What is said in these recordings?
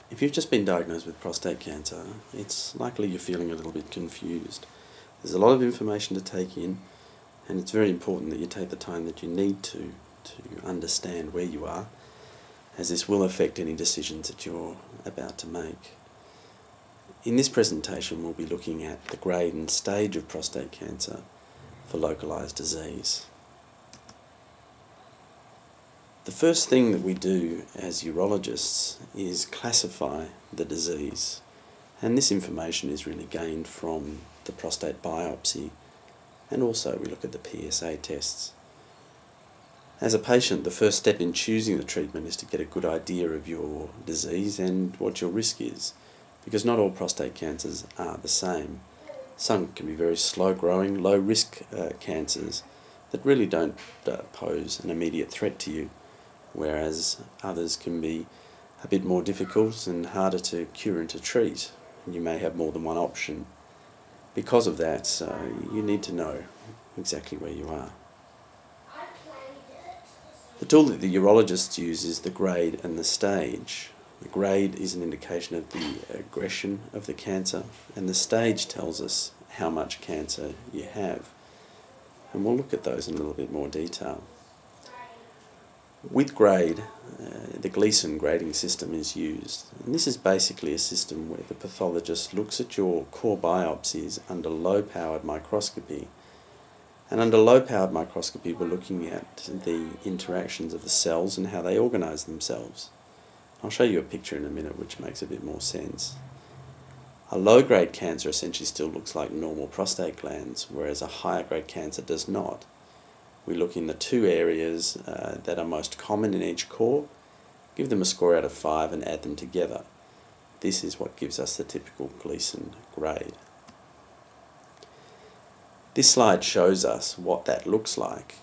If you've just been diagnosed with prostate cancer, it's likely you're feeling a little bit confused. There's a lot of information to take in, and it's very important that you take the time that you need to understand where you are, as this will affect any decisions that you're about to make. In this presentation, we'll be looking at the grade and stage of prostate cancer for localised disease. The first thing that we do as urologists is classify the disease, and this information is really gained from the prostate biopsy, and also we look at the PSA tests. As a patient, the first step in choosing the treatment is to get a good idea of your disease and what your risk is, because not all prostate cancers are the same. Some can be very slow growing, low risk cancers that really don't pose an immediate threat to you, whereas others can be a bit more difficult and harder to cure and to treat, and you may have more than one option. Because of that, you need to know exactly where you are. The tool that the urologists use is the grade and the stage. The grade is an indication of the aggression of the cancer, and the stage tells us how much cancer you have. And we'll look at those in a little bit more detail. With grade, the Gleason grading system is used, and this is basically a system where the pathologist looks at your core biopsies under low-powered microscopy. And under low-powered microscopy, we're looking at the interactions of the cells and how they organise themselves. I'll show you a picture in a minute which makes a bit more sense. A low-grade cancer essentially still looks like normal prostate glands, whereas a higher-grade cancer does not. We look in the two areas that are most common in each core, give them a score out of 5 and add them together. This is what gives us the typical Gleason grade. This slide shows us what that looks like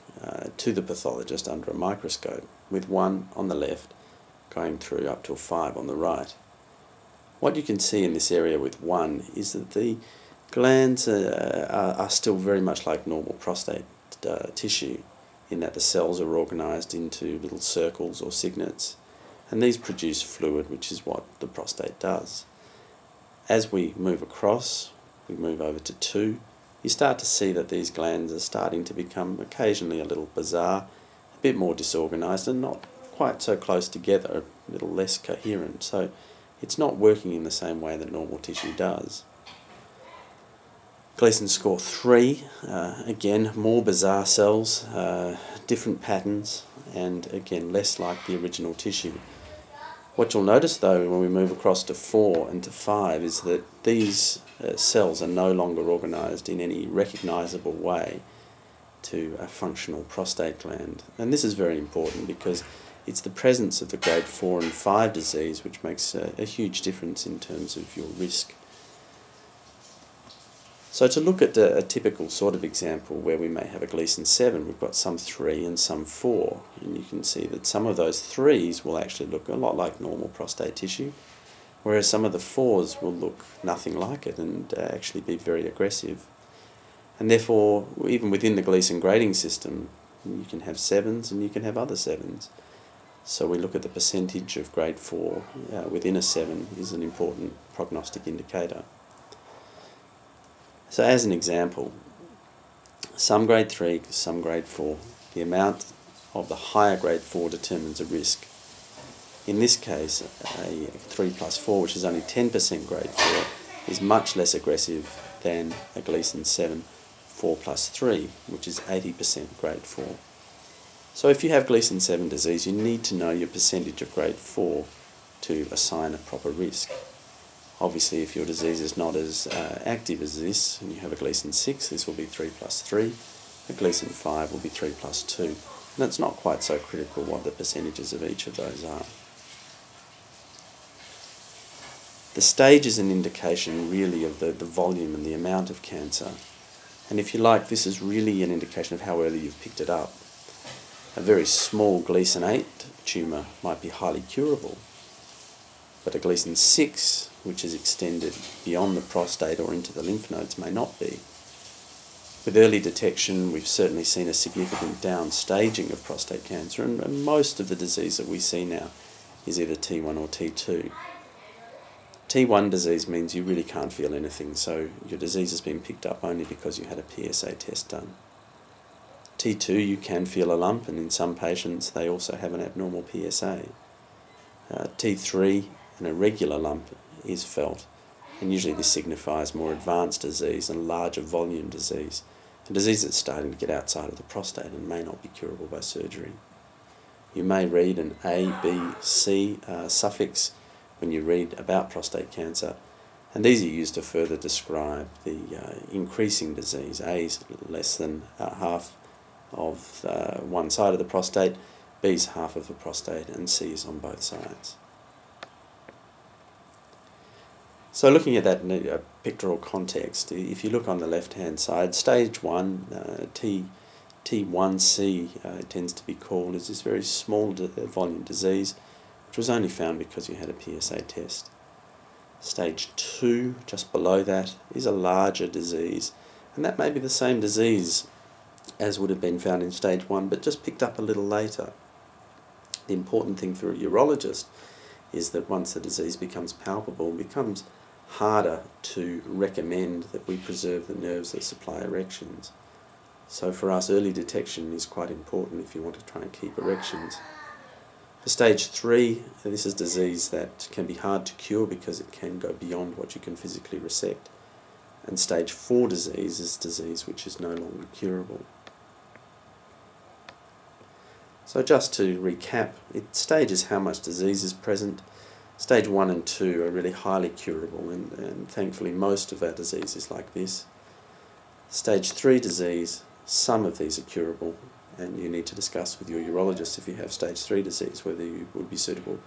to the pathologist under a microscope, with 1 on the left going through up to a 5 on the right. What you can see in this area with 1 is that the glands are still very much like normal prostate tissue, in that the cells are organised into little circles or cygnets, and these produce fluid, which is what the prostate does. As we move across, we move over to 2, you start to see that these glands are starting to become occasionally a little bizarre, a bit more disorganised, and not quite so close together, a little less coherent, so it's not working in the same way that normal tissue does. Gleason score 3, again more bizarre cells, different patterns, and again less like the original tissue. What you'll notice though when we move across to 4 and to 5 is that these cells are no longer organised in any recognisable way to a functional prostate gland. And this is very important because it's the presence of the grade 4 and 5 disease which makes a huge difference in terms of your risk. So to look at a typical sort of example where we may have a Gleason 7, we've got some 3 and some 4, and you can see that some of those 3s will actually look a lot like normal prostate tissue, whereas some of the 4s will look nothing like it and actually be very aggressive. And therefore, even within the Gleason grading system, you can have 7s and you can have other 7s. So we look at the percentage of grade 4 within a 7 is an important prognostic indicator. So as an example, some grade 3, some grade 4, the amount of the higher grade 4 determines a risk. In this case, a 3 plus 4, which is only 10% grade 4, is much less aggressive than a Gleason 7, 4 plus 3, which is 80% grade 4. So if you have Gleason 7 disease, you need to know your percentage of grade 4 to assign a proper risk. Obviously, if your disease is not as active as this, and you have a Gleason 6, this will be 3 plus 3. A Gleason 5 will be 3 plus 2. And it's not quite so critical what the percentages of each of those are. The stage is an indication really of the volume and the amount of cancer. And if you like, this is really an indication of how early you've picked it up. A very small Gleason 8 tumour might be highly curable, but a Gleason 6, which is extended beyond the prostate or into the lymph nodes, may not be. With early detection, we've certainly seen a significant downstaging of prostate cancer, and most of the disease that we see now is either T1 or T2. T1 disease means you really can't feel anything, so your disease has been picked up only because you had a PSA test done. T2, you can feel a lump, and in some patients they also have an abnormal PSA. T3, an irregular lump is felt, and usually this signifies more advanced disease and larger volume disease, a disease that's starting to get outside of the prostate and may not be curable by surgery. You may read an A, B, C suffix when you read about prostate cancer, and these are used to further describe the increasing disease. A is less than half of one side of the prostate, B is half of the prostate, and C is on both sides. So looking at that in a pictorial context, if you look on the left-hand side, stage 1, T1C it tends to be called, is this very small volume disease, which was only found because you had a PSA test. Stage 2, just below that, is a larger disease, and that may be the same disease as would have been found in stage 1, but just picked up a little later. The important thing for a urologist is that once the disease becomes palpable, it becomes harder to recommend that we preserve the nerves that supply erections. So for us, early detection is quite important if you want to try and keep erections. For stage 3, this is disease that can be hard to cure because it can go beyond what you can physically resect. And stage 4 disease is disease which is no longer curable. So just to recap, it stages how much disease is present. Stage 1 and 2 are really highly curable, and thankfully most of our disease is like this. Stage 3 disease, some of these are curable, and you need to discuss with your urologist if you have stage 3 disease whether you would be suitable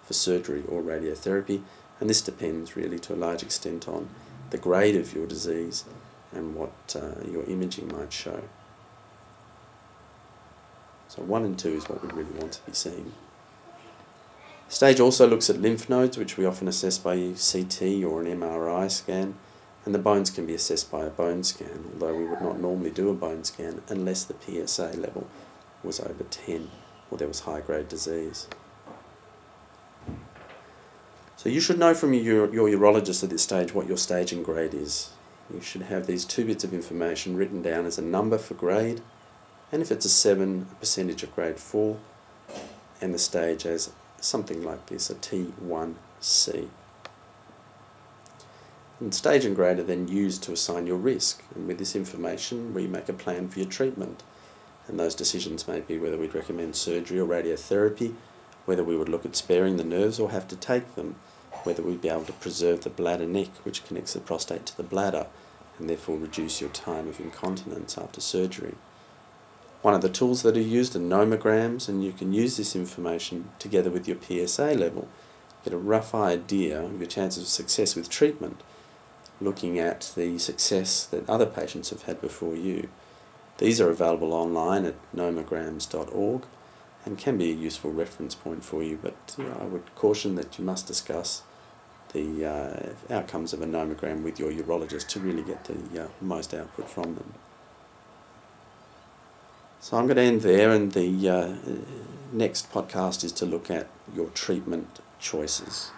for surgery or radiotherapy, and this depends really to a large extent on the grade of your disease and what your imaging might show. So 1 and 2 is what we really want to be seeing. Stage also looks at lymph nodes, which we often assess by CT or an MRI scan, and the bones can be assessed by a bone scan, although we would not normally do a bone scan unless the PSA level was over 10 or there was high-grade disease. So you should know from your urologist at this stage what your staging grade is. You should have these 2 bits of information written down as a number for grade, and if it's a 7, a percentage of grade 4, and the stage as something like this, a T1C. And stage and grade are then used to assign your risk, and with this information we make a plan for your treatment, and those decisions may be whether we'd recommend surgery or radiotherapy, whether we would look at sparing the nerves or have to take them, whether we'd be able to preserve the bladder neck which connects the prostate to the bladder and therefore reduce your time of incontinence after surgery. One of the tools that are used are nomograms, and you can use this information together with your PSA level, get a rough idea of your chances of success with treatment, looking at the success that other patients have had before you. These are available online at nomograms.org and can be a useful reference point for you, but I would caution that you must discuss the outcomes of a nomogram with your urologist to really get the most output from them. So I'm going to end there, and the next podcast is to look at your treatment choices.